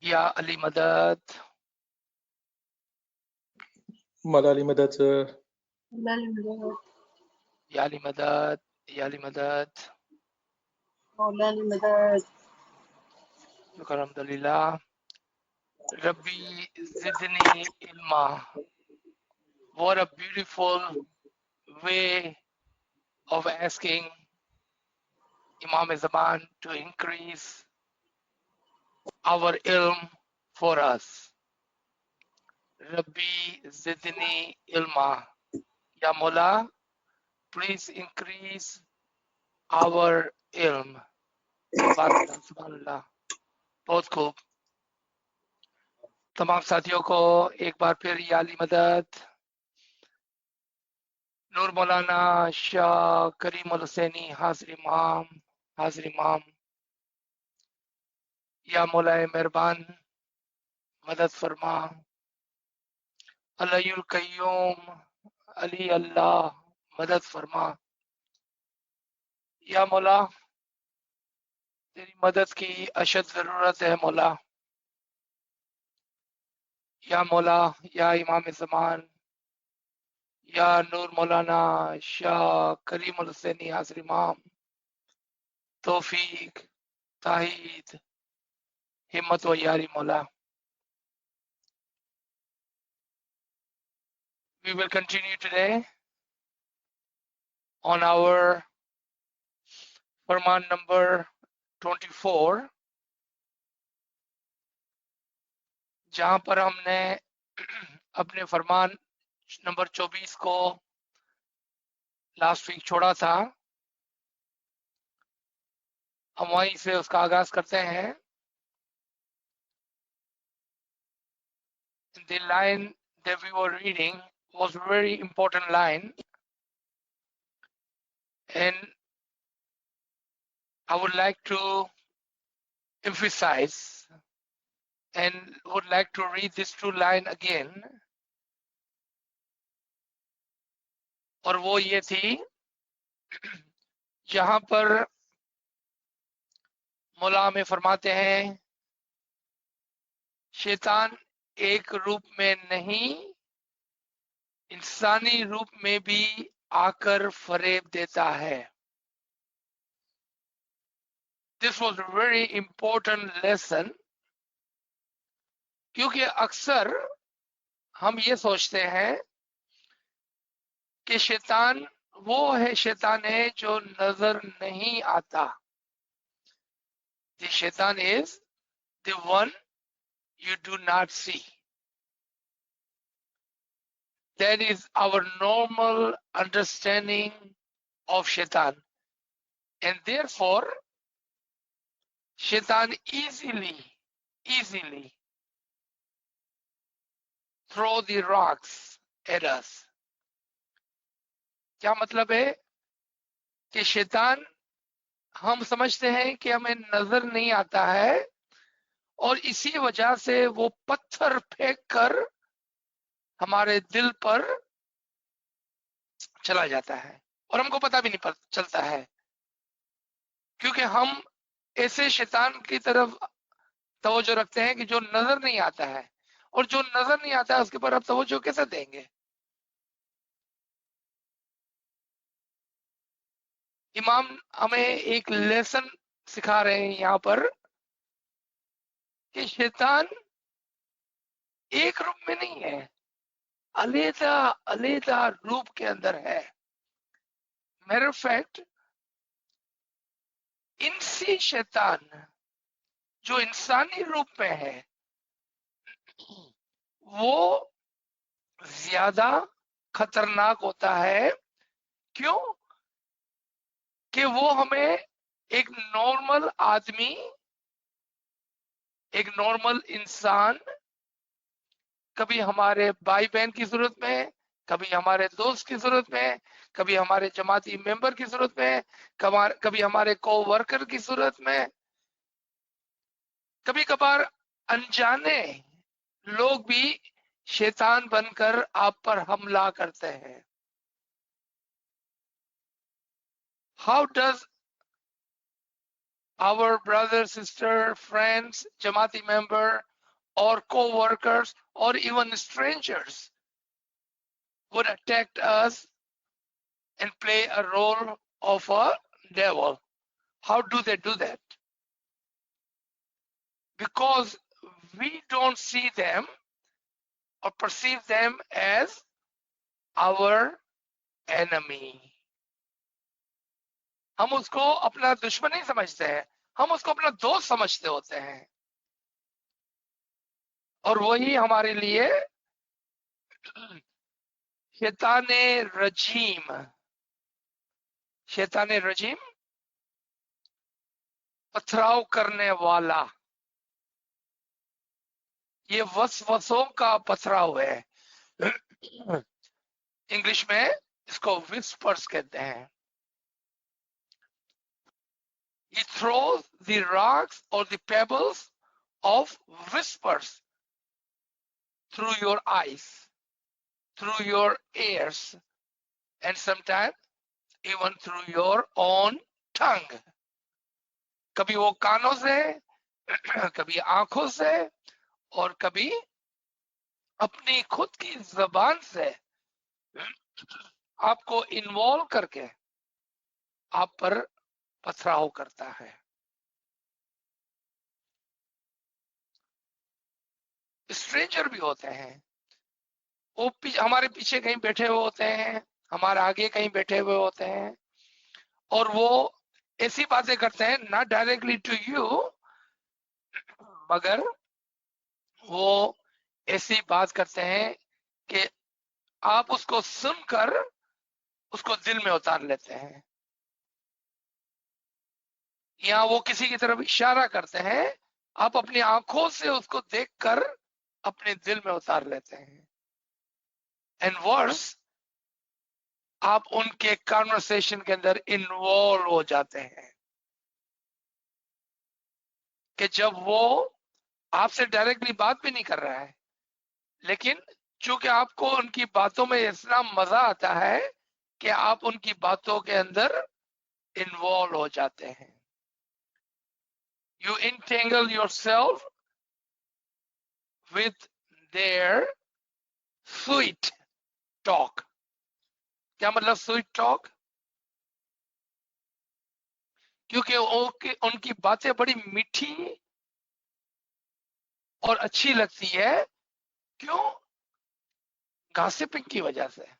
या अली मदद, मलाली मदद सर। या अली मदद, या अली मदद, शुक्र अल्हम्दुलिल्लाह। रब्बी जिदनी इल्मा। What a beautiful way of asking Imam Zaman to increase our ilm for us. Rabbi Zidni Ilma. Ya Mola, please increase our ilm. Subhanallah, Subhanallah. बहुत खूब। तमाम साथियों को एक बार फिर या अली मदद। नूर मौलाना शाह करीम अल हुसैनी हाजिर इमाम, हाजिर इमाम। या मौलाए मेहरबान मदद फरमा। अल्लाहुल कय्यूम, अली अल्लाह मदद फरमा। या मौला, तेरी मदद की अशद जरूरत है मौला। या मौला, या इमाम ज़मान, या नूर मौलाना शाह करीम अल हुसैनी हाजिर इमाम, तौफीक, ताहीद, हिम्मत व यारी मौला। We will continue today on our Farman number 24, जहां पर हमने अपने फरमान नंबर 24 को लास्ट वीक छोड़ा था। हम वहीं से उसका आगाज करते हैं। The line that we were reading was a very important line, and I would like to emphasize and would like to read this two line again. और वो ये थी जहां पर मौला में फरमाते हैं, शैतान एक रूप में नहीं, इंसानी रूप में भी आकर फरेब देता है। This was a very important lesson, क्योंकि अक्सर हम ये सोचते हैं कि शैतान वो है, शैतान है जो नजर नहीं आता। The shaitan is the one you do not see. That is our normal understanding of shaitan, and therefore shaitan easily throw the rocks at us. क्या मतलब है कि शैतान, हम समझते हैं कि हमें नजर नहीं आता है और इसी वजह से वो पत्थर फेंक कर हमारे दिल पर चला जाता है और हमको पता भी नहीं चलता है, क्योंकि हम ऐसे शैतान की तरफ तवज्जो रखते हैं कि जो नजर नहीं आता है, और जो नजर नहीं आता है उसके पर आप तवज्जो कैसे देंगे। इमाम हमें एक लेसन सिखा रहे हैं यहाँ पर कि शैतान एक रूप में नहीं है, अलग रूप के अंदर है। मैटर ऑफ फैक्ट, इंसी शैतान जो इंसानी रूप में है वो ज्यादा खतरनाक होता है। क्यों? कि वो हमें एक नॉर्मल आदमी, एक नॉर्मल इंसान, कभी हमारे भाई बहन की जरूरत में, कभी हमारे दोस्त की जरूरत में, कभी हमारे जमाती मेंबर की जरूरत में, कभी हमारे को वर्कर की जरूरत में, कभी कभार अनजाने लोग भी शैतान बनकर आप पर हमला करते हैं। How does our brother, sister, friends, Jamati member or co-workers or even strangers would attack us and play a role of a devil. How do they do that? Because we don't see them or perceive them as our enemy. हम उसको अपना दुश्मन नहीं समझते हैं, हम उसको अपना दोस्त समझते होते हैं, और वही हमारे लिए शैताने रजीम, शैताने रजीम पथराव करने वाला, ये वसवसों का पथराव है। इंग्लिश में इसको विस्पर्स कहते हैं। He throws the rocks or the pebbles of whispers through your eyes, through your ears, and sometimes even through your own tongue. कभी वो कानों से, कभी आंखों से, और कभी अपनी खुद की जबान से आपको इन्वॉल्व करके आप पर पथराव करता है। स्ट्रेंजर भी होते हैं, वो हमारे पीछे कहीं बैठे हुए होते हैं, हमारे आगे कहीं बैठे हुए होते हैं, और वो ऐसी बातें करते हैं, नॉट डायरेक्टली टू यू, मगर वो ऐसी बात करते हैं कि आप उसको सुनकर उसको दिल में उतार लेते हैं, या वो किसी की तरफ इशारा करते हैं, आप अपनी आंखों से उसको देखकर अपने दिल में उतार लेते हैं। एंड वर्स, आप उनके कॉन्वर्सेशन के अंदर इन्वॉल्व हो जाते हैं, कि जब वो आपसे डायरेक्टली बात भी नहीं कर रहा है, लेकिन चूंकि आपको उनकी बातों में इतना मजा आता है कि आप उनकी बातों के अंदर इन्वॉल्व हो जाते हैं। You entangle yourself with their sweet talk. क्या मतलब sweet talk? क्योंकि उनकी बातें बड़ी मीठी और अच्छी लगती है। क्यों? गॉसिपिंग की वजह से।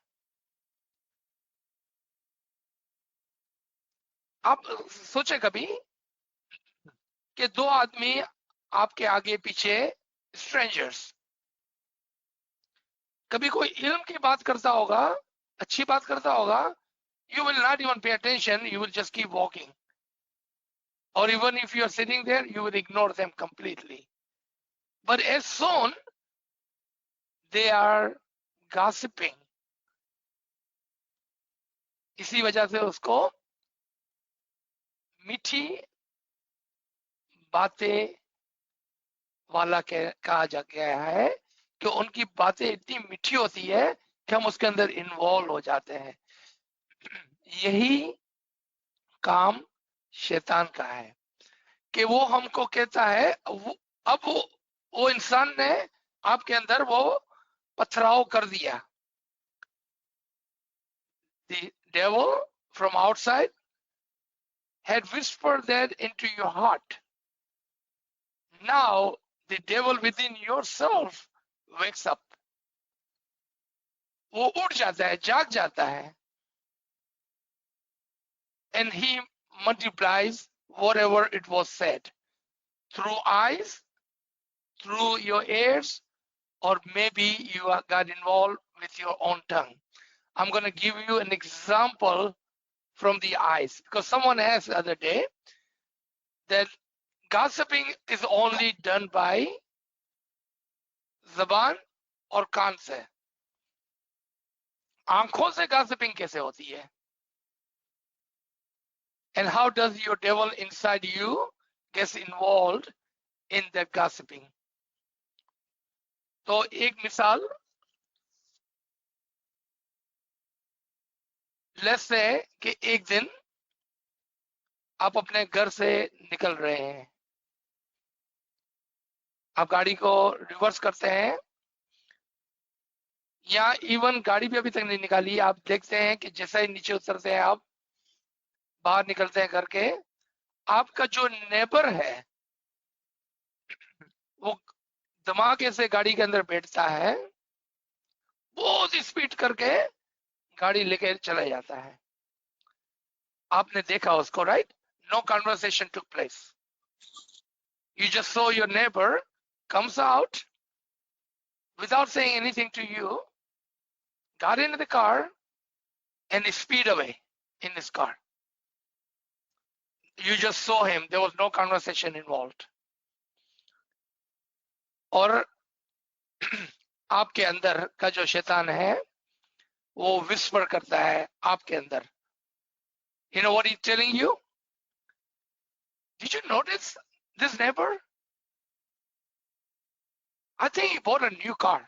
आप सोचे कभी कि दो आदमी आपके आगे पीछे स्ट्रेंजर्स, कभी कोई इल्म की बात करता होगा, अच्छी बात करता होगा, you will not even pay attention, you will just keep walking, or even if you are sitting there, you will ignore them completely. But as soon they are gossiping, इसी वजह से उसको मीठी बातें वाला कहा जा गया है, कि उनकी बातें इतनी मीठी होती है कि हम उसके अंदर इन्वॉल्व हो जाते हैं। यही काम शैतान का है, कि वो हमको कहता है, अब वो इंसान ने आपके अंदर वो पथराव कर दिया। The devil from outside had whispered that into your heart. Now the devil within yourself wakes up. वो उठ जाता है, जाग जाता है, and he multiplies whatever it was said through eyes, through your ears, or maybe you got involved with your own tongue. I'm going to give you an example from the eyes, because someone asked the other day that gossiping is only done by जबान और कान से, आंखों से gossiping कैसे होती है? And how does your devil inside you gets involved in that gossiping? तो एक मिसाल, लेट्स से कि एक दिन आप अपने घर से निकल रहे हैं, आप गाड़ी को रिवर्स करते हैं या इवन गाड़ी भी अभी तक नहीं निकाली, आप देखते हैं कि जैसा ही नीचे उतरते हैं, आप बाहर निकलते हैं घर के, आपका जो नेबर है वो धमाके से गाड़ी के अंदर बैठता है, बहुत स्पीड करके गाड़ी लेके चला जाता है। आपने देखा उसको, right? No conversation took place, you just saw your neighbor comes out without saying anything to you, got into the car and speed away in his car. You just saw him, there was no conversation involved. और आपके अंदर का जो शैतान है वो whisper करता है आपके अंदर. You know what he's telling you? Did you notice this neighbor? I think he bought a new car.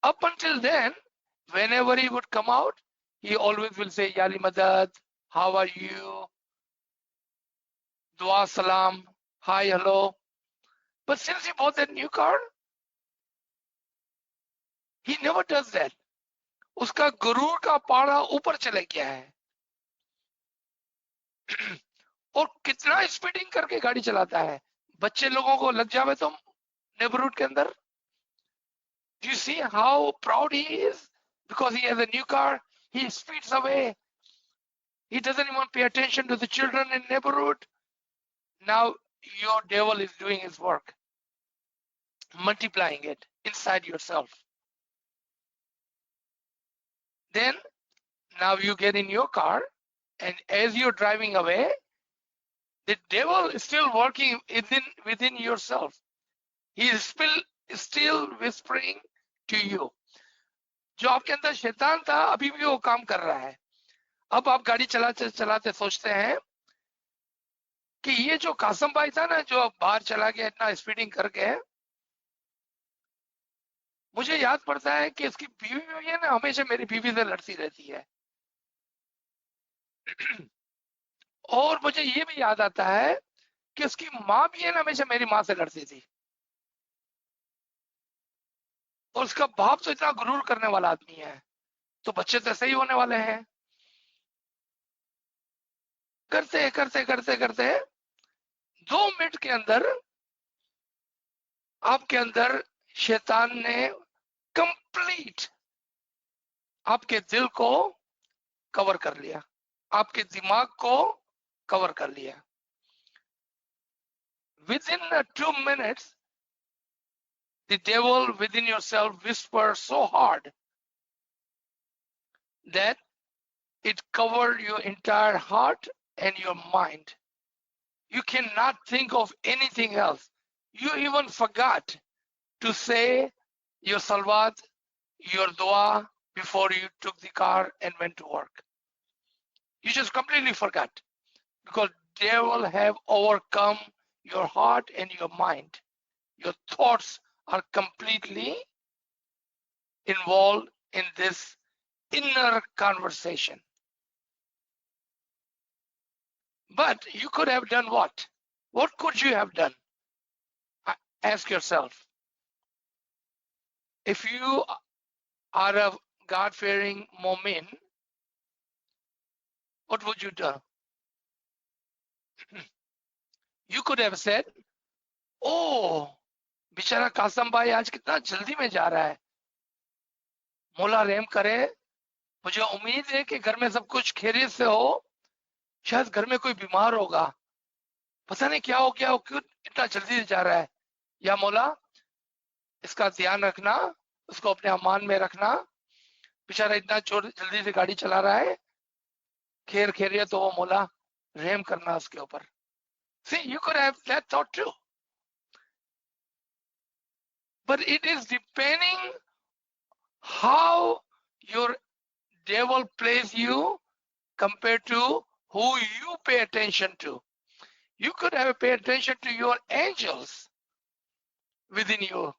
Up until then, whenever he would come out, he always will say, Yali Madad, how are you? Dua salam, hi, hello. But since he bought that new car, he never does that. उसका गुरूर का पारा ऊपर चले गया है और कितना speeding करके गाड़ी चलाता है. बच्चे लोगों को लग जावे तो नेबरहुड के अंदर. Do you see how proud he is? Because he has a new car, he speeds away. He doesn't even pay attention to the children in neighborhood. Now your devil is doing his work, multiplying it inside yourself. Then now you get in your car, and as you're driving away, the devil is still working within yourself. He is still whispering to you. जो आपके अंदर शैतान था अभी भी वो काम कर रहा है. अब आप गाड़ी चलाते चलाते सोचते हैं कि ये जो कासम भाई था ना, जो बाहर चला गया इतना स्पीडिंग करके, मुझे याद पड़ता है कि इसकी बीवी है ना, हमेशा मेरी बीवी से लड़ती रहती है. और मुझे ये भी याद आता है कि उसकी माँ भी है ना, हमेशा मेरी माँ से लड़ती थी. और उसका बाप तो इतना गुरूर करने वाला आदमी है, तो बच्चे तो ऐसे ही होने वाले हैं. करते करते करते करते 2 मिनट के अंदर आपके अंदर शैतान ने कंप्लीट आपके दिल को कवर कर लिया, आपके दिमाग को कवर कर लिया. Within 2 minutes, the devil within yourself whispers so hard that it covered your entire heart and your mind. You cannot think of anything else. You even forgot to say your salawat, your dua before you took the car and went to work. You just completely forgot, because devil have overcome your heart and your mind. Your thoughts are completely involved in this inner conversation. But you could have done what? What could you have done? Ask yourself. If you are a God-fearing Mu'min, what would you do? You could have said, oh, बेचारा कासम भाई आज कितना जल्दी में जा रहा है, मौला रहम करे. मुझे उम्मीद है कि घर में सब कुछ खैरियत से हो. शायद घर में कोई बीमार होगा, पता नहीं क्या हो गया, क्यों इतना जल्दी से जा रहा है. या मौला इसका ध्यान रखना, उसको अपने अमान में रखना, बेचारा इतना जल्दी से गाड़ी चला रहा है, खैर खैरियत हो मौला, रहम करना उसके ऊपर. See, you could have that thought too. But it is depending how your devil plays you compared to who you pay attention to. You could have paid attention to your angels within you,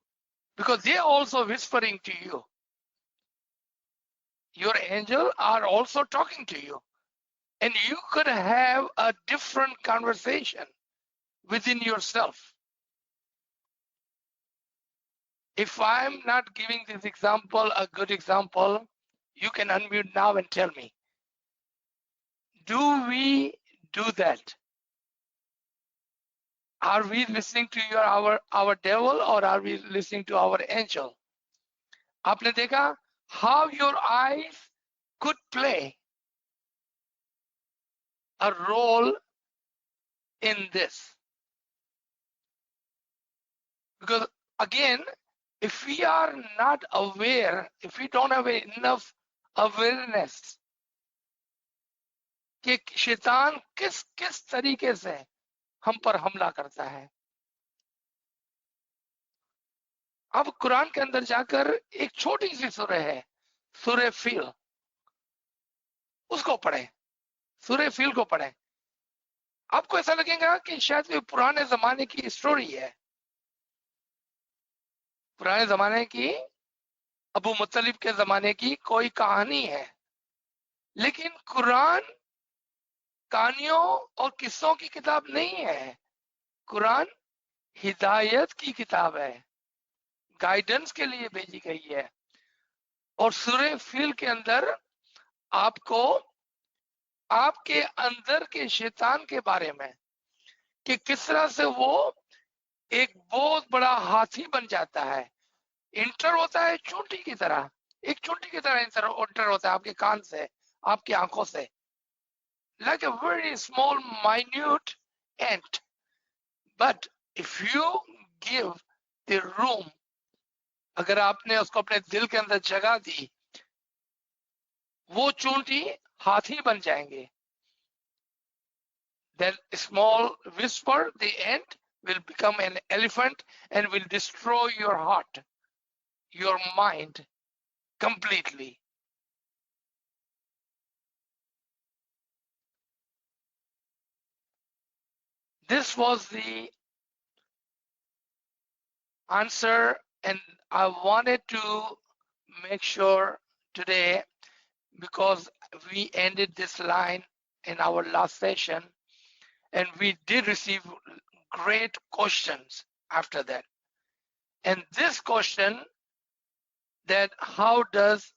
because they are also whispering to you. Your angels are also talking to you, and you could have a different conversation within yourself. If I'm not giving this example a good example, you can unmute now and tell me, do we do that? Are we listening to our devil, or are we listening to our angel? आपने देखा how your eyes could play a role in this. Because again, if we are not aware, if we don't have enough awareness कि शैतान किस किस तरीके से हम पर हमला करता है, अब कुरान के अंदर जाकर एक छोटी सी सूरह है, सूरह फील, उसको पढ़े, सूरह फील को पढ़े। आपको ऐसा लगेगा कि शायद ये पुराने जमाने की स्टोरी है, पुराने जमाने की, अबू मुत्तलिब के जमाने की कोई कहानी है। लेकिन कुरान कहानियों और किस्सों की किताब नहीं है, कुरान हिदायत की किताब है, गाइडेंस के लिए भेजी गई है। और सूरह फील के अंदर आपको आपके अंदर के शैतान के बारे में, कि किस तरह से वो एक बहुत बड़ा हाथी बन जाता है, इंटर होता है चूंटी की तरह, एक चूंटी की तरह इंटर होता है आपके कान से, आपकी आंखों से, like a very small minute ant. But if you give the room, अगर आपने उसको अपने दिल के अंदर जगह दी, वो चूंटी हाथी बन जाएंगे। That small whisper, the ant, will become an elephant and will destroy your heart, your mind completely. This was the answer, and I wanted to make sure today, because we ended this line in our last session and we did receive great questions after that. And this question, that how does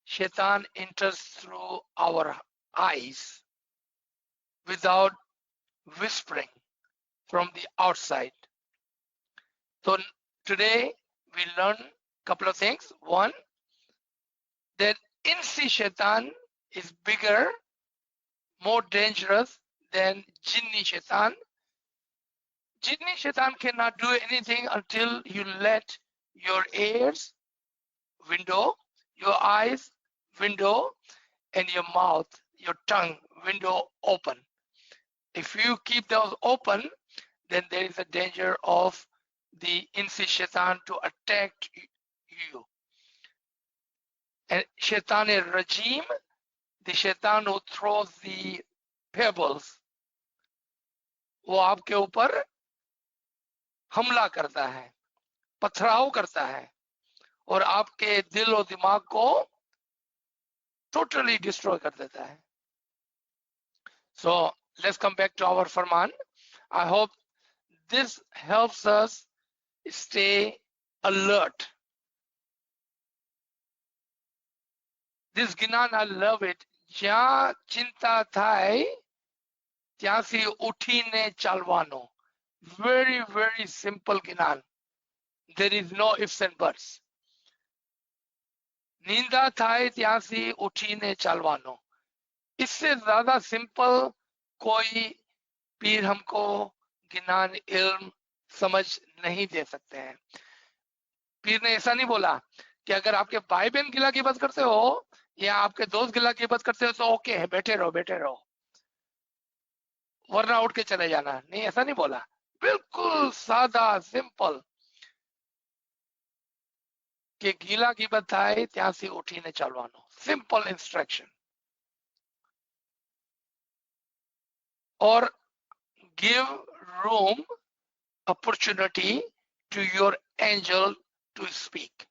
Shaitan enters through our eyes without whispering from the outside. So today we learn a couple of things. One, that Insi Shaitan is bigger, more dangerous than Jinni Shaitan. Jinni Shaitan cannot do anything until you let your ears window, your eyes window, and your mouth, your tongue window open. If you keep those open, then there is a danger of the Insi Shaitan to attack you. And Shaitan Rajim, the Shaitan who throws the pebbles, वो आपके ऊपर हमला करता है, पथराव करता है, और आपके दिल और दिमाग को totally destroy कर देता है. So let's come back to our Farman. I hope this helps us stay alert. This Ginan, I love it. જ્યાં ચિંતા થાય ત્યાંથી ઉઠીને ચાલવાનો. Very, very simple Ginan. There is no ifs and buts. निंदा થાય ત્યાંથી ઉઠીને ચાલવાનો. इससे ज्यादा सिंपल कोई पीर हमको गिनान इल्म समझ नहीं दे सकते हैं. पीर ने ऐसा नहीं बोला कि अगर आपके भाई बहन गिला गिबत करते हो या आपके दोस्त गिला गिबत करते हो तो ओके है, बैठे रहो, वरना उठ के चले जाना. नहीं, ऐसा नहीं बोला. बिल्कुल सादा सिंपल कि गीला गिबत થાય ત્યાંથી ઉઠીને ચાલવાનો. Simple instruction. और give room, opportunity to your angel to speak.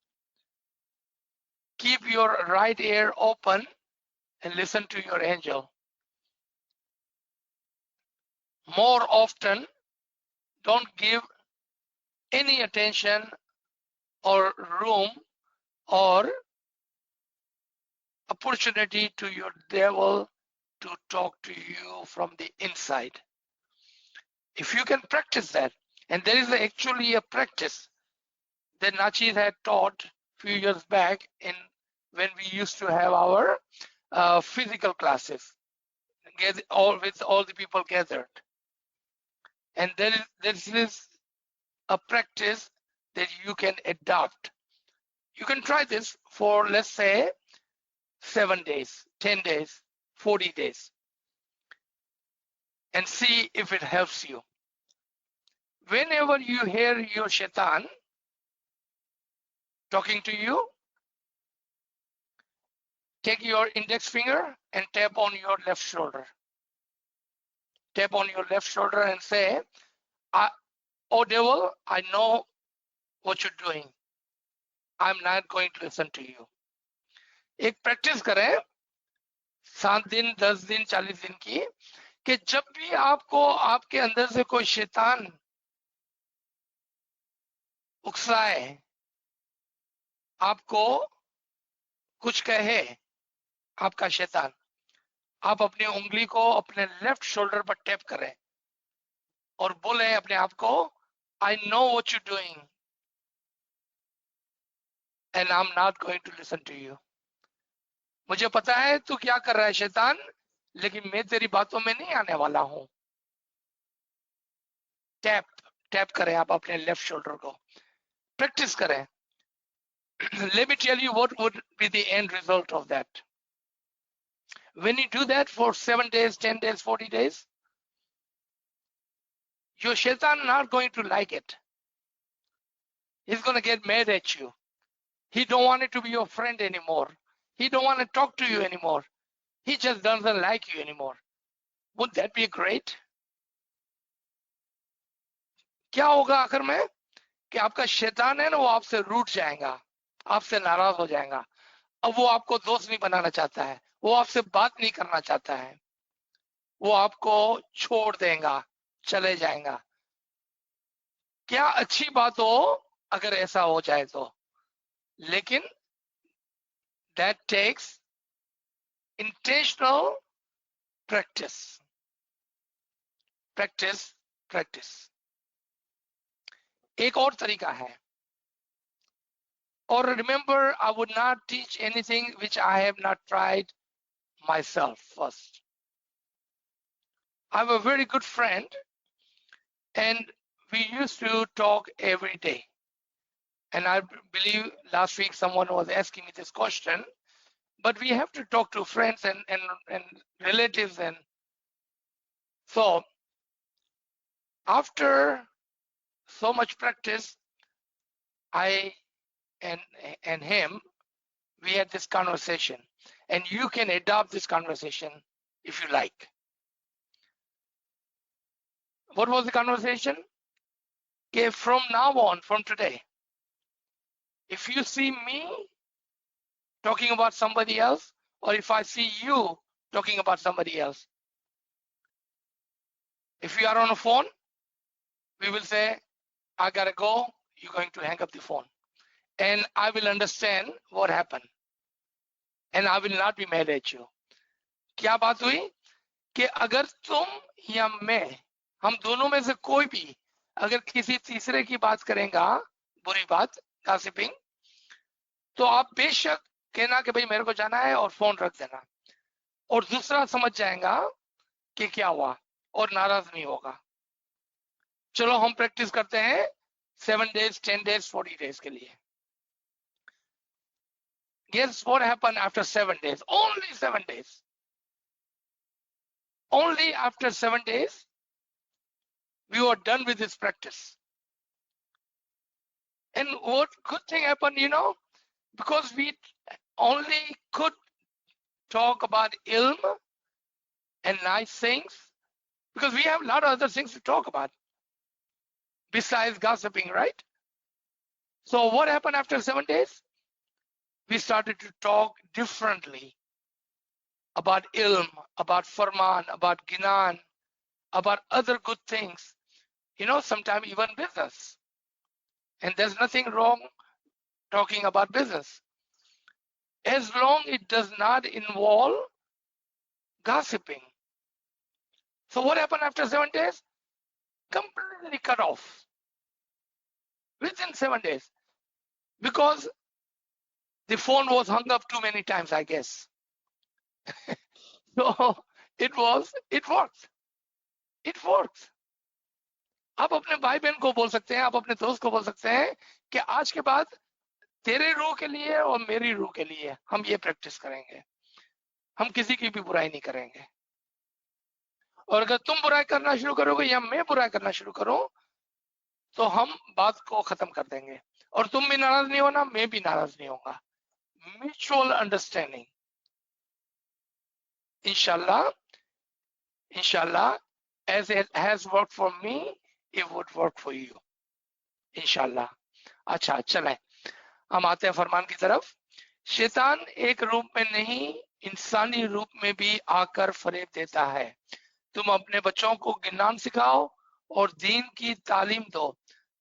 Keep your right ear open and listen to your angel. More often, don't give any attention or room or opportunity to your devil to talk to you from the inside. If you can practice that, and there is actually a practice that Nachis had taught a few years back in when we used to have our physical classes with all the people gathered. And this is a practice that you can adopt. You can try this for, let's say, 7 days, 10 days, 40 days, and see if it helps you. Whenever you hear your shaitan talking to you, take your index finger and tap on your left shoulder. Tap on your left shoulder and say, oh devil, I know what you're doing. I'm not going to listen to you. एक practice करें 7 दिन 10 दिन 40 दिन की, कि जब भी आपको आपके अंदर से कोई शैतान उकसाए, आपको कुछ कहे, आपका शैतान, आप अपनी उंगली को अपने लेफ्ट शोल्डर पर टैप करें और बोले अपने आप को, I know what you're doing and I'm not going to listen to you. मुझे पता है तू क्या कर रहा है शैतान, लेकिन मैं तेरी बातों में नहीं आने वाला हूं. टैप करें आप अपने लेफ्ट शोल्डर को, प्रैक्टिस करें. Let me tell you what would be the end result of that. When you do that for 7 days, 10 days, 40 days, your shaitan not going to like it. He's going to get mad at you. He don't want it to be your friend anymore. He don't want to talk to you anymore. He just doesn't like you anymore. Would that be great? क्या होगा आखिर में कि आपका शैतान है ना, वो आपसे रूठ जाएगा, आपसे नाराज हो जाएगा. अब वो आपको दोस्त नहीं बनाना चाहता है, वो आपसे बात नहीं करना चाहता है, वो आपको छोड़ देगा, चले जाएगा. क्या अच्छी बात हो अगर ऐसा हो जाए तो, लेकिन that takes intentional practice. Practice. एक और तरीका है. Or remember, I would not teach anything which I have not tried myself first. I have a very good friend and we used to talk every day. And I believe last week someone was asking me this question, but we have to talk to friends and relatives. And so after so much practice, I and him, we had this conversation, and you can adopt this conversation if you like. What was the conversation? Okay, from now on, from today, if you see me talking about somebody else, or if I see you talking about somebody else, if we are on a phone, we will say, I gotta go, you're going to hang up the phone. And I will understand what happened. And I will not be mad at you. क्या बात हुई कि अगर तुम या मैं, हम दोनों में से कोई भी अगर किसी तीसरे की बात करेगा, बुरी बात, गॉसिपिंग, तो आप बेशक कहना कि भाई मेरे को जाना है और फोन रख देना, और दूसरा समझ जाएगा कि क्या हुआ और नाराज नहीं होगा. चलो हम प्रैक्टिस करते हैं 7 days, 10 days, 40 days के लिए. Guess what happened after 7 days? Only 7 days. Only after 7 days, we were done with this practice. And what good thing happened, you know, because we only could talk about ilm and nice things, because we have a lot of other things to talk about besides gossiping, right? So what happened after 7 days? We started to talk differently about ilm, about Farman, about Ginan, about other good things, you know, sometimes even business. And there's nothing wrong talking about business, as long it does not involve gossiping. So what happened after 7 days? Completely cut off within 7 days, because the phone was hung up too many times, I guess. So it works. It works. आप अपने भाई बहन को बोल सकते हैं, आप अपने दोस्त को बोल सकते हैं कि आज के बाद तेरे रूह के लिए और मेरी रूह के लिए हम ये प्रैक्टिस करेंगे, हम किसी की भी बुराई नहीं करेंगे। और अगर तुम बुराई करना शुरू करोगे या मैं बुराई करना शुरू करूं तो हम बात को खत्म कर देंगे, और तुम भी नाराज नहीं होना, मैं भी नाराज नहीं होगा। Mutual understanding. इंशाल्लाह, इंशाल्लाह, as it has worked for me, it would work for you, इंशाल्लाह। अच्छा, चलें, हम आते हैं फरमान की तरफ। शैतान एक रूप में नहीं, इंसानी रूप में भी आकर फरेब देता है। तुम अपने बच्चों को ज्ञान सिखाओ और दीन की तालीम दो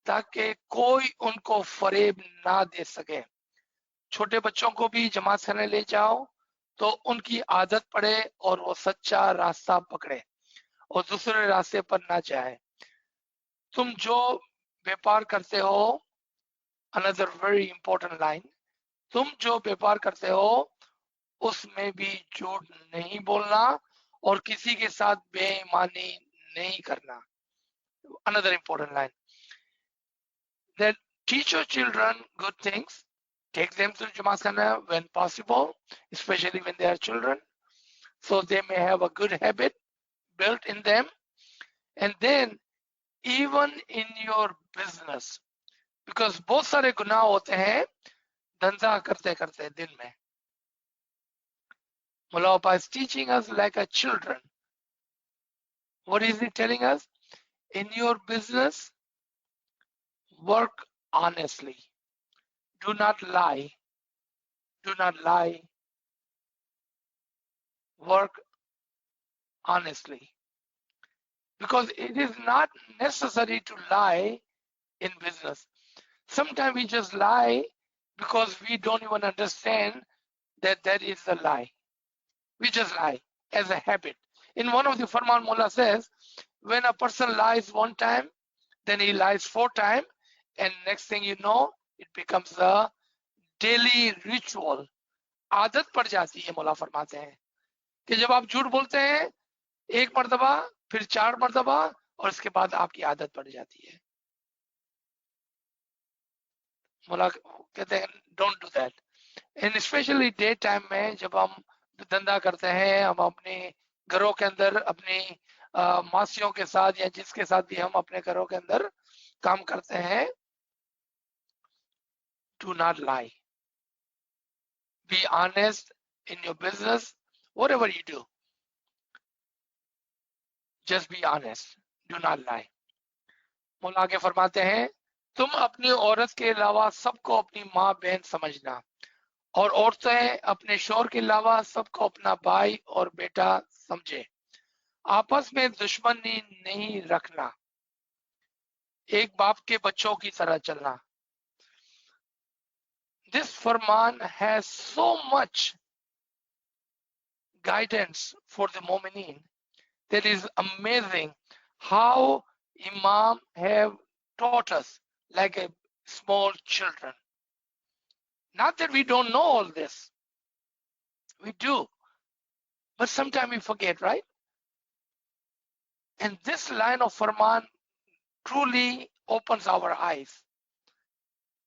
ताकि कोई उनको फरेब ना दे सके। छोटे बच्चों को भी जमात खाने ले जाओ तो उनकी आदत पड़े और वो सच्चा रास्ता पकड़े और दूसरे रास्ते पर ना जाए। तुम जो व्यापार करते हो, अनदर वेरी इंपॉर्टेंट लाइन, तुम जो व्यापार करते हो उसमें भी झूठ नहीं बोलना और किसी के साथ बेईमानी नहीं करना। Another important line, that teach your children good things, take them to Jamaat Khana when possible, especially when they are children, so they may have a good habit built in them. And then even in your business, because बहुत सारे गुनाह होते हैं धंधा करते करते दिन में। Mullah is teaching us like a children. What is he telling us? In your business, work honestly. Do not lie. Do not lie. Work honestly. Because it is not necessary to lie in business. Sometimes we just lie because we don't even understand that that is a lie. We just lie as a habit. In one of the Farman Mullah says, when a person lies one time, then he lies 4 times, and next thing you know, it becomes a daily ritual. आदत पड़ जाती है। मौला फरमाते हैं कि जब आप झूठ बोलते हैं 1 मरतबा, फिर 4 मरतबा, और इसके बाद आपकी आदत पड़ जाती है। मौला कहते हैं don't do that. And specially day time में जब हम धंधा करते हैं, हम अपने घरों के अंदर अपनी मासियों के साथ या जिसके साथ भी हम अपने घरों के अंदर काम करते हैं, do not lie. Be honest in your business, whatever you do. Just be honest. Do not lie. मौला आगे फरमाते हैं, तुम अपनी औरत के अलावा सबको अपनी माँ बहन समझना, और औरतें अपने शौहर के अलावा सबको अपना भाई और बेटा समझे। आपस में दुश्मनी नहीं रखना, एक बाप के बच्चों की तरह चलना। This Farman has so much guidance for the Mu'mineen that is amazing how Imam have taught us like a small children. Not that we don't know all this, we do, but sometimes we forget, right? And this line of Farman truly opens our eyes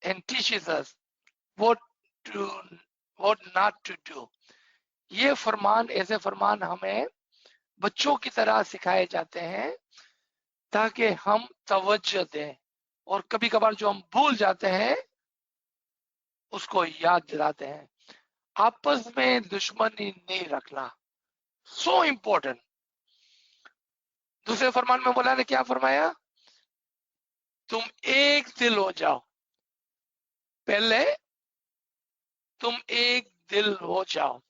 and teaches us what not to do. ये फरमान, ऐसे फरमान हमें बच्चों की तरह सिखाए जाते हैं ताकि हम तवज्जो दें, और कभी कभार जो हम भूल जाते हैं उसको याद दिलाते हैं। आपस में दुश्मनी नहीं रखना, सो इम्पोर्टेंट। दूसरे फरमान में मौला ने क्या फरमाया? तुम एक दिल हो जाओ। पहले तुम एक दिल हो जाओ,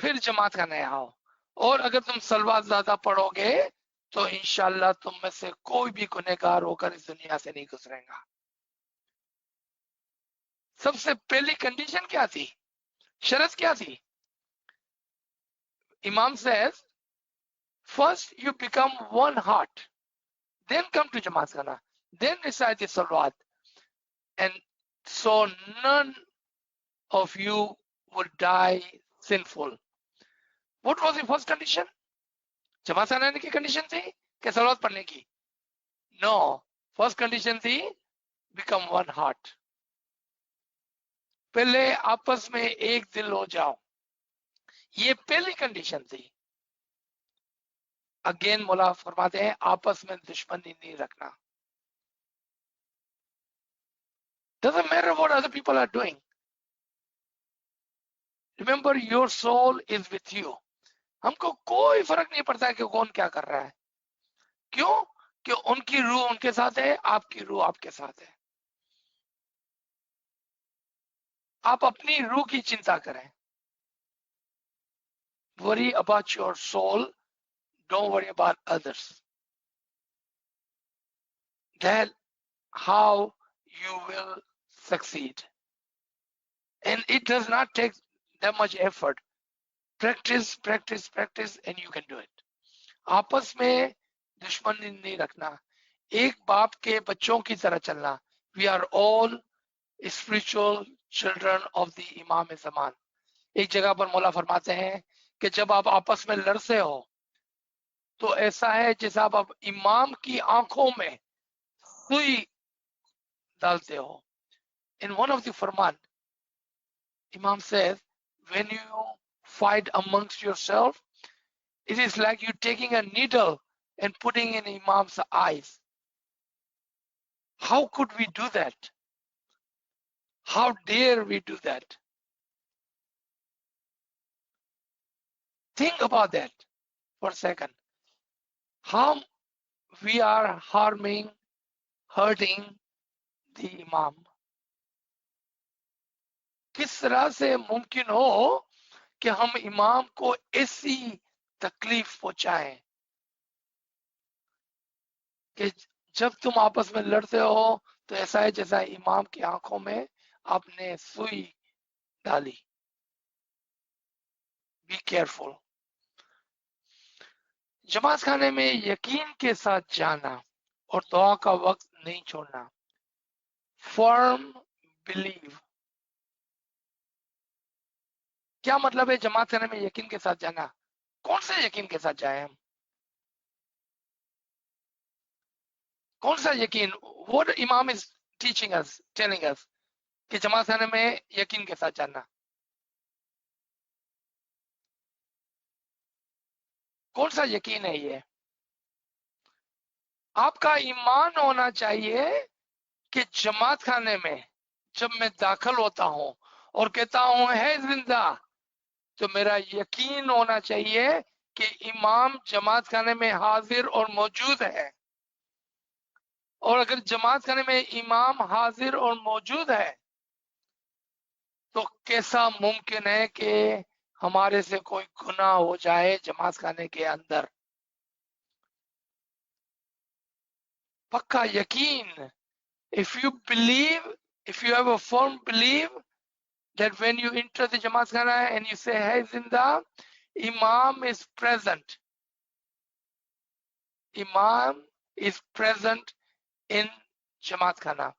फिर जमात खाने आओ, और अगर तुम सलवात ज्यादा पढ़ोगे तो इंशाल्लाह तुम में से कोई भी गुनहगार होकर इस दुनिया से नहीं गुजरेगा। सबसे पहली कंडीशन क्या थी, शर्त क्या थी? Imam says, first you become one heart, then come to Jamaat Khana, then recite the Salawat, and so none of you would die sinful. What was the first condition? Jamaat Khana की condition थी कि सलवात पढ़ने की? No, first condition थी become one heart. पहले आपस में एक दिल हो जाओ, ये पहली कंडीशन थी. अगेन मौला फरमाते हैं आपस में दुश्मनी नहीं रखना. Doesn't matter what other people are doing. Remember your soul is with you. हमको कोई फर्क नहीं पड़ता है कि कौन क्या कर रहा है. क्यों? कि उनकी रूह उनके साथ है, आपकी रूह आपके साथ है. आप अपनी रूह की चिंता करें. Worry about your soul, don't worry about others. That how you will succeed. And it does not take that much effort. Practice, practice, practice, and you can do it. आपस में दुश्मनी नहीं रखना, एक बाप के बच्चों की तरह चलना. We are all spiritual children of the Imam Zaman. एक जगह पर मौला फरमाते हैं कि जब आप आपस में लड़ते हो तो ऐसा है जैसे आप इमाम की आंखों में सुई डालते हो. In one of the Farman, Imam says, when you fight amongst yourself, it is like you taking a needle and putting in Imam's eyes. How could we do that? How dare we do that? Think about that for a second. How we are harming, hurting the Imam. किस तरह से मुमकिन हो कि हम इमाम को ऐसी तकलीफ पहुंचाएं कि जब तुम आपस में लड़ते हो तो ऐसा है जैसा इमाम की आंखों में आपने सुई डाली. Be careful. जमात खाने में यकीन के साथ जाना और दुआ का वक्त नहीं छोड़ना. Firm believe. क्या मतलब है जमात खाने में यकीन के साथ जाना? कौन से यकीन के साथ जाए हम? कौन सा यकीन? What इमाम is teaching us, telling us कि जमात खाने में यकीन के साथ जाना. कौन सा यकीन है ये? आपका ईमान होना चाहिए कि जमात खाने में जब मैं दाखिल होता हूं और कहता हूं है जिंदा, तो मेरा यकीन होना चाहिए कि इमाम जमात खाने में हाजिर और मौजूद है. और अगर जमात खाने में इमाम हाजिर और मौजूद है तो कैसा मुमकिन है कि हमारे से कोई गुनाह हो जाए जमात खाने के अंदर? पक्का यकीन. If you believe, if you have a firm belief that when you enter the Jamaat Khana and you say Hai Zinda, Imam is present. Imam is present in Jamaat Khana.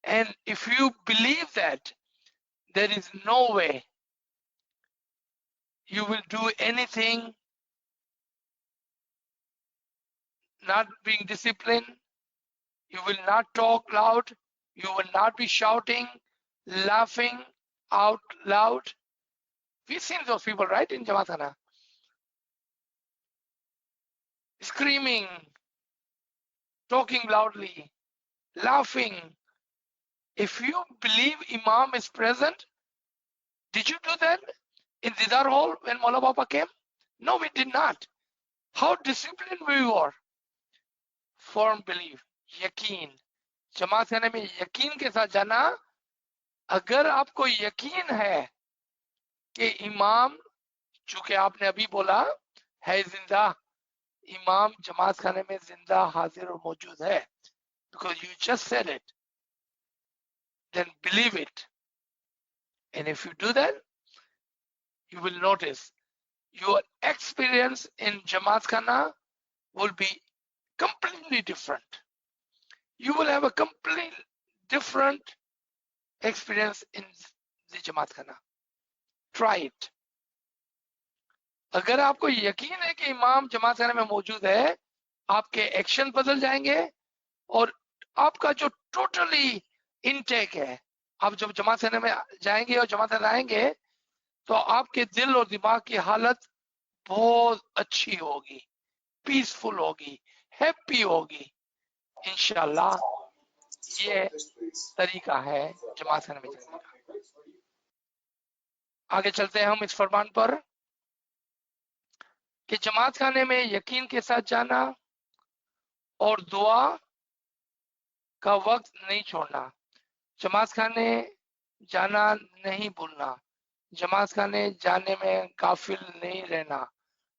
And if you believe that, there is no way you will do anything not being disciplined. You will not talk loud. You will not be shouting, laughing out loud. We've seen those people, right, in Jamaat Khana. Screaming, talking loudly, laughing. If you believe Imam is present, did you do that in Didar Hall when Maula Baba came? No, we did not. How disciplined we were. Firm belief, यकीन. जमात खाने में यकीन के साथ जाना. अगर आपको यकीन है कि इमाम, चूंकि आपने अभी बोला है जिंदा, इमाम जमात खाने में जिंदा हाजिर और मौजूद है, because you just said it. then believe it. And if you do that, you will notice your experience in Jamaat Khana will be completely different. You will have a completely different experience in the Jamaat Khana. Try it. अगर आपको यकीन है कि इमाम जमात खाने में मौजूद है, आपके एक्शन बदल जाएंगे और आपका जो टोटली इनटेक है, आप जब जमात खाने में जाएंगे और जमात खाने आएंगे तो आपके दिल और दिमाग की हालत बहुत अच्छी होगी, पीसफुल होगी, हैप्पी होगी। इंशाल्लाह ये तरीका है जमात खाने में जाने का। आगे चलते हैं हम इस फरमान पर कि जमात खाने में यकीन के साथ जाना और दुआ का वक्त नहीं छोड़ना, जमात खाने जाना नहीं भूलना, जमात खाने जाने में गाफिल नहीं रहना,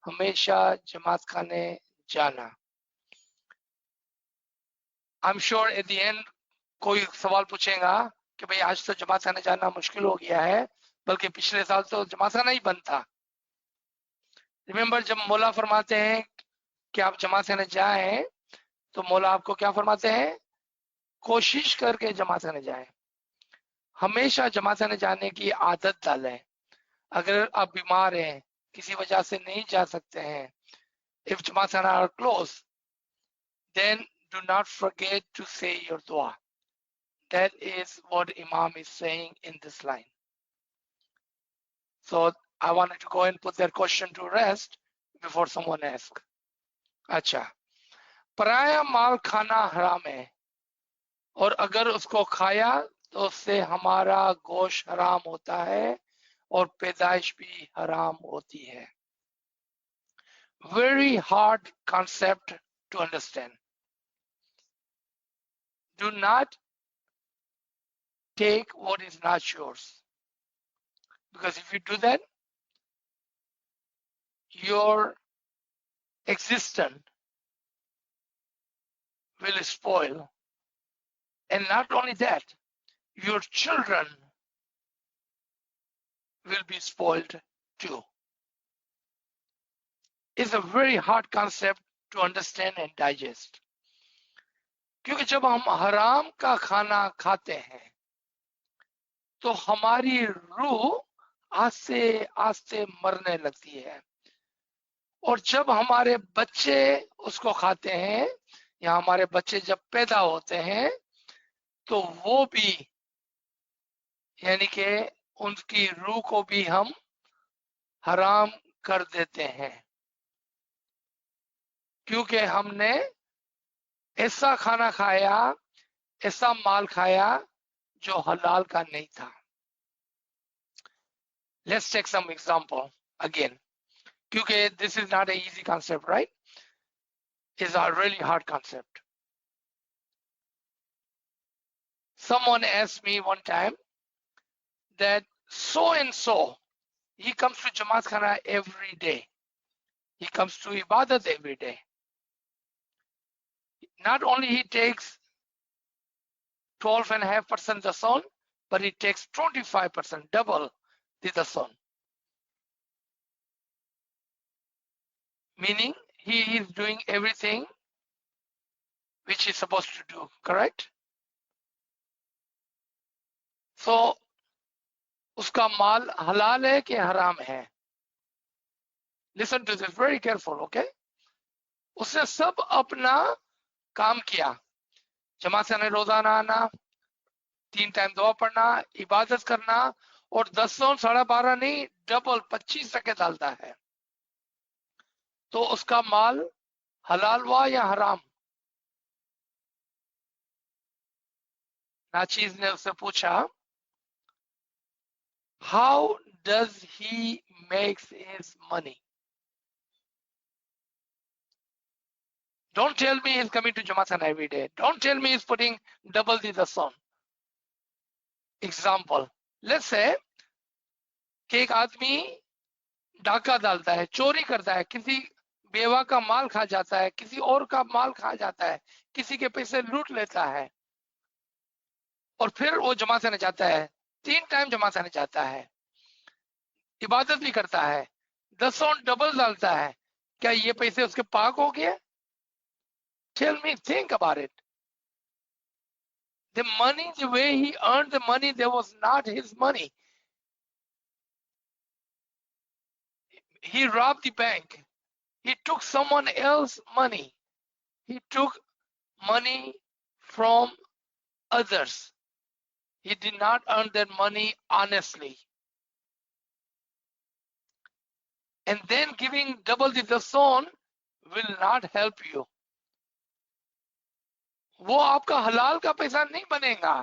हमेशा जमात खाने जाना। I am sure at the end कोई सवाल पूछेगा कि भाई आज तो जमात खाने जाना मुश्किल हो गया है, बल्कि पिछले साल तो जमात खाना ही बंद था। रिमेंबर जब मौला फरमाते हैं कि आप जमात खाने जाएं तो मौला आपको क्या फरमाते हैं? कोशिश करके जमात खाने जाएं, हमेशा जमात खाने जाने की आदत डालें। अगर आप बीमार हैं, किसी वजह से नहीं जा सकते हैं, if जमात खाना are closed, then do not forget to say your dua. That is what Imam is saying in this line. So I wanted to go and put that question to rest before someone asks. अच्छा, पराया माल खाना हराम है और अगर उसको खाया तो उससे हमारा गोश्त हराम होता है और पैदाइश भी हराम होती है। Very hard concept to understand. Do not take what is not yours, because if you do that, your existence will spoil, and not only that, your children will be spoiled too. It's a very hard concept to understand and digest. क्योंकि जब हम हराम का खाना खाते हैं तो हमारी रूह आस्ते आस्ते मरने लगती है, और जब हमारे बच्चे उसको खाते हैं या हमारे बच्चे जब पैदा होते हैं तो वो भी, यानी कि उनकी रूह को भी हम हराम कर देते हैं, क्योंकि हमने ऐसा खाना खाया, ऐसा माल खाया जो हलाल का नहीं था। Let's take some example again, क्योंकि this is not an easy concept, right? It's a really hard concept. Someone asked me one time that so and so, he comes to Jamaat Khana every day. He comes to Ibadat every day. Not only he takes 12.5% the son, but he takes 25%, double the son. Meaning he is doing everything which he's supposed to do, correct? So उसका माल हलाल है कि हराम है? Listen to this very careful, okay? उसने सब अपना काम किया, जमात खाने रोजाना आना, 3 टाइम दुआ पढ़ना, इबादत करना, और 10 12.5 नहीं, डबल 25% डालता है, तो उसका माल हलाल हुआ या हराम? नाचीज ने उससे पूछा, how does he makes his money? Don't tell me he's coming to Jamaat Khana every day. Don't tell me he's putting double the son. Example, let's say कि एक आदमी डाका डालता है, चोरी करता है, किसी बेवा का माल खा जाता है, किसी और का माल खा जाता है, किसी के पैसे लूट लेता है, और फिर वो जमात खाने जाता है, 3 टाइम जमात खाने जाता है, इबादत भी करता है, 10 डबल डालता है, क्या ये पैसे उसके पाक हो गए? Tell me, think about it. The money, the way he earned the money, that was not his money. He robbed the bank. He took someone else's money. He took money from others. He did not earn that money honestly. And then giving double the dason will not help you. वो आपका हलाल का पैसा नहीं बनेगा,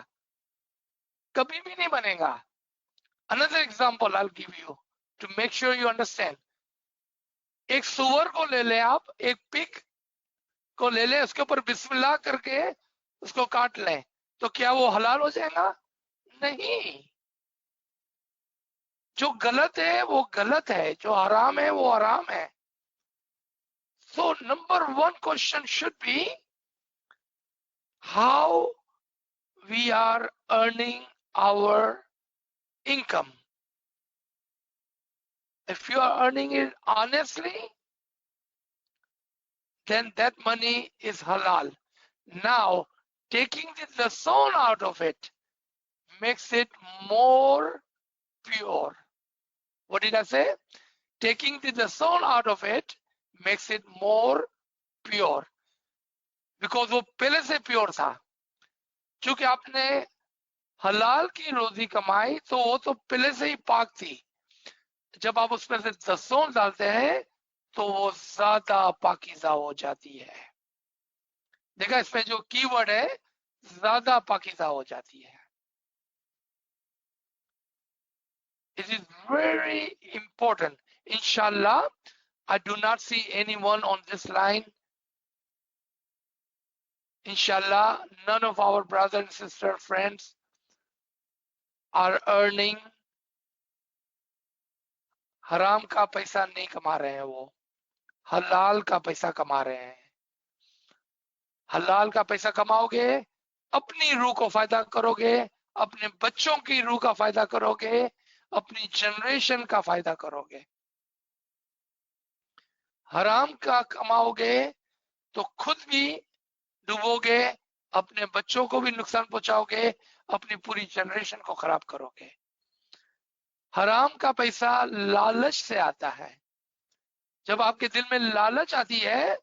कभी भी नहीं बनेगा. Another example I'll give you to make sure you understand. एक सुअर को ले ले आप, एक पिग को ले ले, उसके ऊपर बिस्मिल्लाह करके उसको काट लें, तो क्या वो हलाल हो जाएगा? नहीं. जो गलत है वो गलत है, जो हराम है वो हराम है. So number one question should be how we are earning our income. If you are earning it honestly, then that money is halal. Now, taking the dason out of it makes it more pure. What did I say? Taking the dason out of it makes it more pure. Because वो पहले से pure था. चूंकि आपने हलाल की रोजी कमाई तो वो तो पहले से ही पाक थी. जब आप उसमें से दसों डालते हैं तो वो ज्यादा पाकीज़ा हो जाती है. देखा, इसमें जो कीवर्ड है, ज्यादा पाकीज़ा हो जाती है. It is very important. Inshallah, I do not see anyone on this line. Inshallah, none of our brothers and sister friends are earning. हराम का पैसा नहीं कमा रहे हैं, वो हलाल का पैसा कमा रहे हैं. हलाल का पैसा कमाओगे, अपनी रूह को फायदा करोगे, अपने बच्चों की रूह का फायदा करोगे, अपनी जनरेशन का फायदा करोगे. हराम का कमाओगे तो खुद भी डूबोगे, अपने बच्चों को भी नुकसान पहुंचाओगे, अपनी पूरी जनरेशन को खराब करोगे. हराम का पैसा लालच से आता है. जब आपके दिल में लालच आती है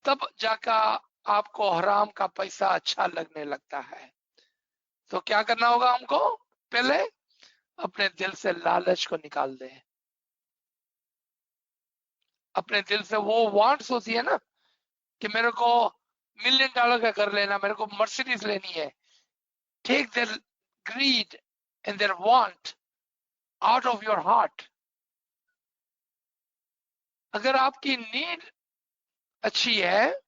तब जाकर आपको हराम का पैसा अच्छा लगने लगता है. तो क्या करना होगा हमको? पहले अपने दिल से लालच को निकाल दे. अपने दिल से वो वांट्स होती है ना कि मेरे को $1 million का घर लेना, मेरे को मर्सिडीज लेनी है. Take their greed and their want out of your heart. अगर आपकी नीड अच्छी है,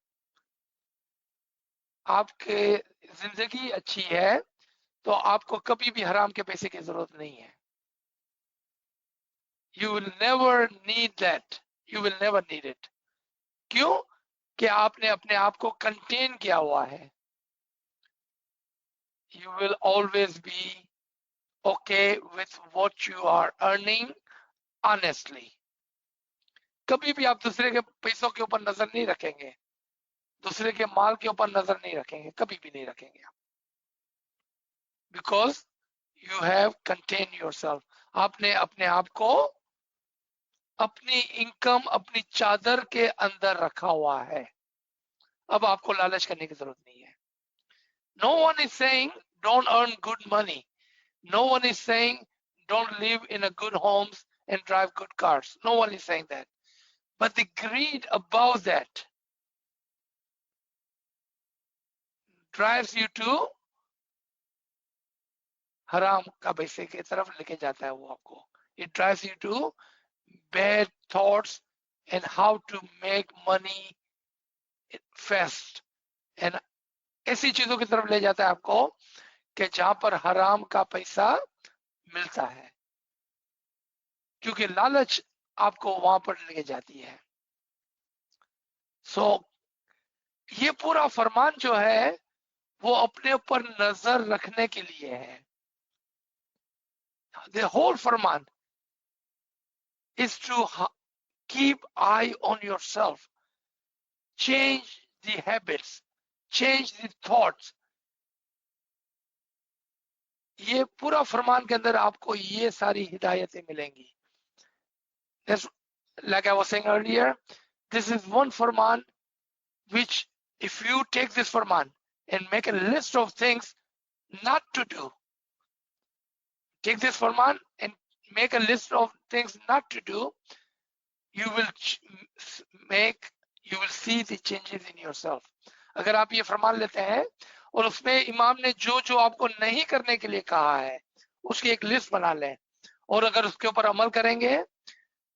आपके जिंदगी अच्छी है, तो आपको कभी भी हराम के पैसे की जरूरत नहीं है. You will never need that. You will never need it. क्यों? कि आपने अपने आप को कंटेन किया हुआ है. You will always be okay with what you are earning honestly. कभी भी आप दूसरे के पैसों के ऊपर नजर नहीं रखेंगे, दूसरे के माल के ऊपर नजर नहीं रखेंगे, कभी भी नहीं रखेंगे. Because you have contained yourself. आपने अपने आप को अपनी इनकम, अपनी चादर के अंदर रखा हुआ है. अब आपको लालच करने की जरूरत नहीं है. No one is saying don't earn good money. No one is saying don't live in a good homes and drive good cars. No one is saying that. But the greed above that drives you to हराम का पैसे की तरफ लेके जाता है वो आपको. It drives you to bad thoughts and how to make money fast. And ऐसी चीजों की तरफ ले जाता है आपको कि जहां पर हराम का पैसा मिलता है, क्योंकि लालच आपको वहां पर लेके जाती है. सो ये पूरा फरमान जो है वो अपने ऊपर नजर रखने के लिए है. The whole Farman is to keep eye on yourself, change the habits, change the thoughts. ये पूरा फरमान के अंदर आपको ये सारी हिदायतें मिलेंगी. That's, like I was saying earlier, this is one Farman which, if you take this Farman and make a list of things not to do, take this Farman and make a list of things not to do, you will see the changes in yourself. अगर आप ये फरमान लेते हैं और उसमें इमाम ने जो जो आपको नहीं करने के लिए कहा है उसकी एक लिस्ट बना लें और अगर उसके ऊपर अमल करेंगे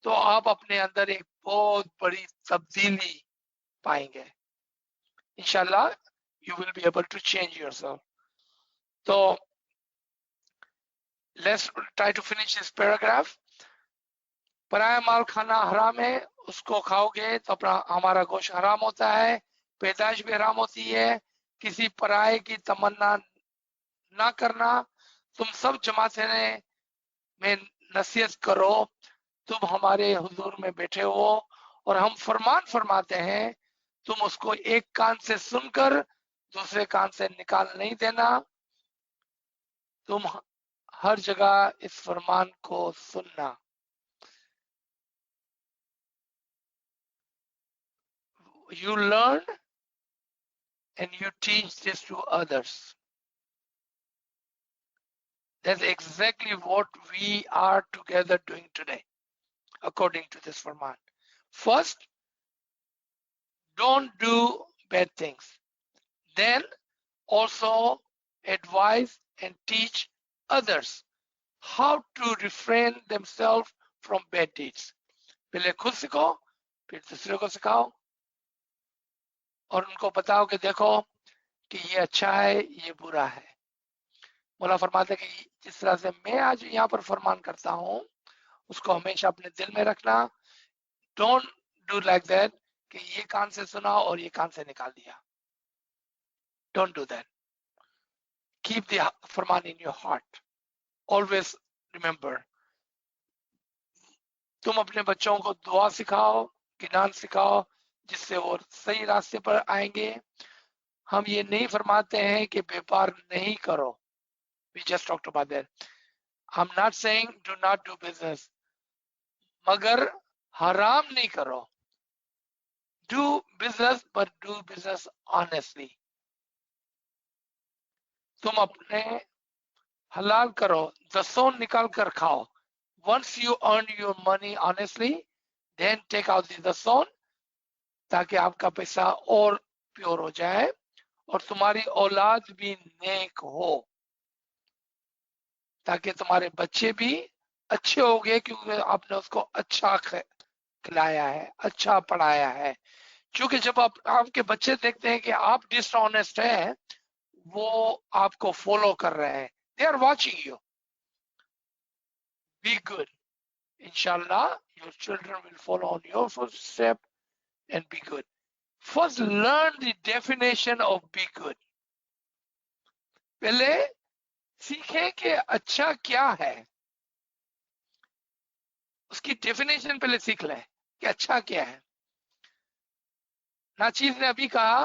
तो आप अपने अंदर एक बहुत बड़ी तब्दीली पाएंगे. इंशाल्लाह you will be able to change yourself. So let's try to finish this paragraph. पराया माल खाना हराम है, उसको खाओगे तो अपना हमारा गोश्त हराम होता है, पैदाइश भी हराम होती है. किसी पराये की तमन्ना ना करना. तुम सब जमातें में नसीहत करो, तुम हमारे हुजूर में बैठे हो और हम फरमान फरमाते हैं, तुम उसको एक कान से सुनकर दूसरे कान से निकाल नहीं देना. तुम हर जगह इस फरमान को सुनना. You learn and you teach this to others. That's exactly what we are together doing today, according to this Farman. First, don't do bad things. Then also advise and teach others how to refrain themselves from bad deeds. पहले खुद सीखो, फिर दूसरे को सिखाओ और उनको बताओ कि देखो कि ये अच्छा है, ये बुरा है. मौला फरमाते कि जिस तरह से मैं आज यहाँ पर फरमान करता हूँ उसको हमेशा अपने दिल में रखना. डोंट डू लाइक दैट कि ये कान से सुना और ये कान से निकाल दिया. Don't do that. Keep the Farman in your heart. Always remember. तुम अपने बच्चों को दुआ सिखाओ, ज्ञान सिखाओ, जिससे वो सही रास्ते पर आएंगे. हम ये नहीं फरमाते हैं कि व्यापार नहीं करो. We just talked about that. I'm not saying do not do business. मगर हराम नहीं करो. Do business but do business honestly. तुम अपने हलाल करो, दसों निकाल कर खाओ. Once you earn your money honestly, then take out the दसों ताकि आपका पैसा और प्योर हो जाए और तुम्हारी औलाद भी नेक हो, ताकि तुम्हारे बच्चे भी अच्छे हो गए क्योंकि आपने उसको अच्छा खिलाया है, अच्छा पढ़ाया है. क्योंकि जब आपके बच्चे देखते हैं कि आप डिसऑनेस्ट हैं, वो आपको फॉलो कर रहे हैं. They are watching you. Be good. इंशाल्लाह your children will follow on your footstep and be good. First, learn the definition of be good. पहले सीखें कि अच्छा क्या है, उसकी डेफिनेशन पहले सीख लें कि अच्छा क्या है. नाचीज ने अभी कहा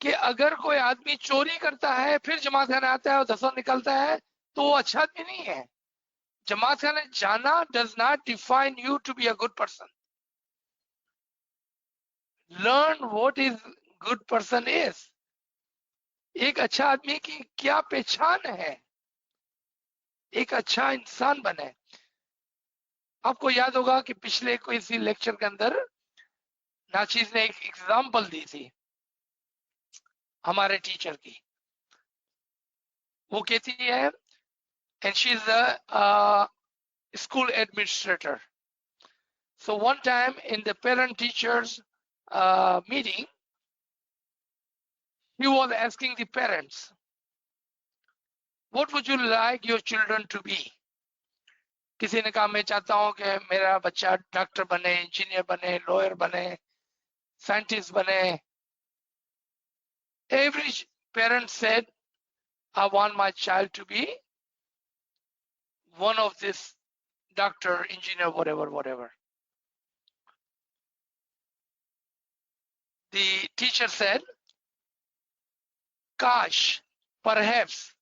कि अगर कोई आदमी चोरी करता है फिर जमात खाने आता है और दसों निकलता है तो वो अच्छा आदमी नहीं है. जमात खाने जाना does not define you to be a good person. Learn what is good person is. एक अच्छा आदमी की क्या पहचान है, एक अच्छा इंसान बने. आपको याद होगा कि पिछले कोई सी लेक्चर के अंदर नाचीज ने एक एग्जांपल दी थी हमारे टीचर की. वो कहती है and she is a school administrator. So one time in the parent teachers meeting, he was asking the parents, what would you like your children to be? किसी ने कहा मैं चाहता हूं कि मेरा बच्चा डॉक्टर बने, इंजीनियर बने, लॉयर बने, साइंटिस्ट बने. Every parent said, I want my child to be one of this doctor, engineer, whatever. The teacher said, काश, perhaps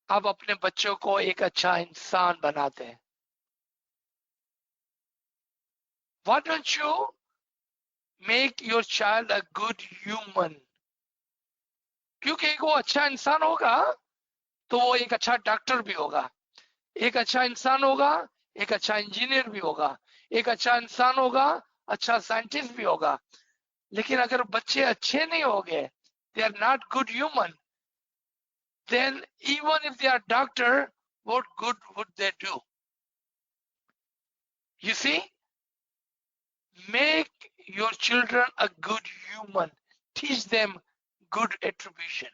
आप अपने बच्चों को एक अच्छा इंसान बनाते हैं. Why don't you make your child a good human? क्योंकि एक वो अच्छा इंसान होगा तो वो एक अच्छा डॉक्टर भी होगा, एक अच्छा इंसान होगा, एक अच्छा इंजीनियर भी होगा, एक अच्छा इंसान होगा, अच्छा साइंटिस्ट भी होगा. लेकिन अगर बच्चे अच्छे नहीं होंगे, they are not good human, then even if they are doctor, what good would they do? You see, make your children a good human, teach them good attribution,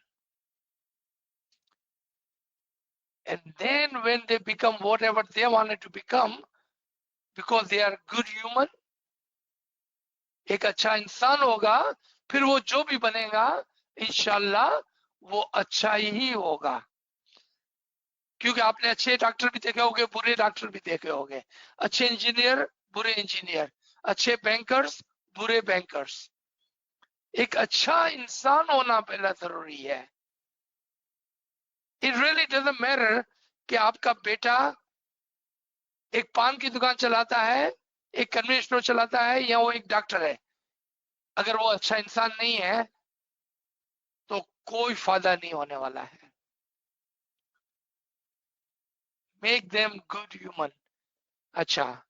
and then when they become whatever they wanted to become, because they are good human, एक अच्छा इंसान होगा, फिर वो जो भी बनेगा इंशाल्लाह वो अच्छा ही होगा. क्योंकि आपने अच्छे डॉक्टर भी देखे होंगे, बुरे डॉक्टर भी देखे होंगे, अच्छे इंजीनियर, बुरे इंजीनियर, अच्छे बैंकर्स, बुरे बैंकर्स. एक अच्छा इंसान होना पहला जरूरी है. It really doesn't matter कि आपका बेटा एक पान की दुकान चलाता है, एक कन्वेंस स्टोर चलाता है, या वो एक डॉक्टर है. अगर वो अच्छा इंसान नहीं है तो कोई फायदा नहीं होने वाला है. Make them good human. अच्छा,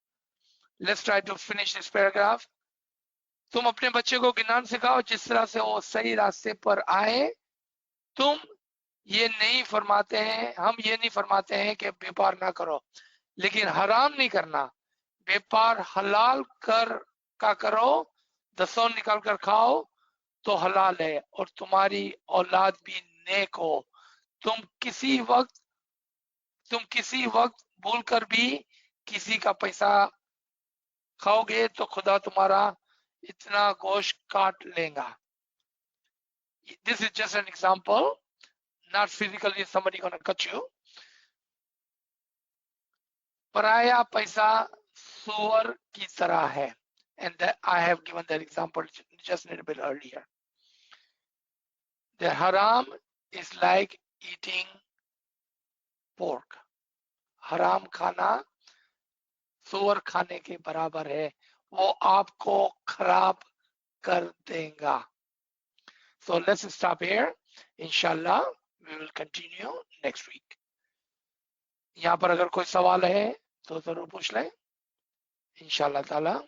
let's try to finish this paragraph. तुम अपने बच्चे को ज्ञान सिखाओ जिस तरह से वो सही रास्ते पर आए. तुम ये नहीं फरमाते हैं, हम ये नहीं फरमाते हैं कि व्यापार ना करो, लेकिन हराम नहीं करना. व्यापार हलाल का करो, दसों निकाल कर खाओ तो हलाल है, और तुम्हारी औलाद भी नेक हो. तुम किसी वक्त भूल कर भी किसी का पैसा खाओगे तो खुदा तुम्हारा इतना गोश्त काट लेगा. This is just an example, not physically somebody gonna cut you. पराया पैसा सुअर की तरह है, and that I have given that example just a little bit earlier. The haram is like eating pork. हराम खाना सुअर खाने के बराबर है, वो आपको खराब कर देगा. So let's stop here. Inshallah, we will continue next week. यहाँ पर अगर कोई सवाल है तो जरूर पूछ लें इंशाल्लाह ताला.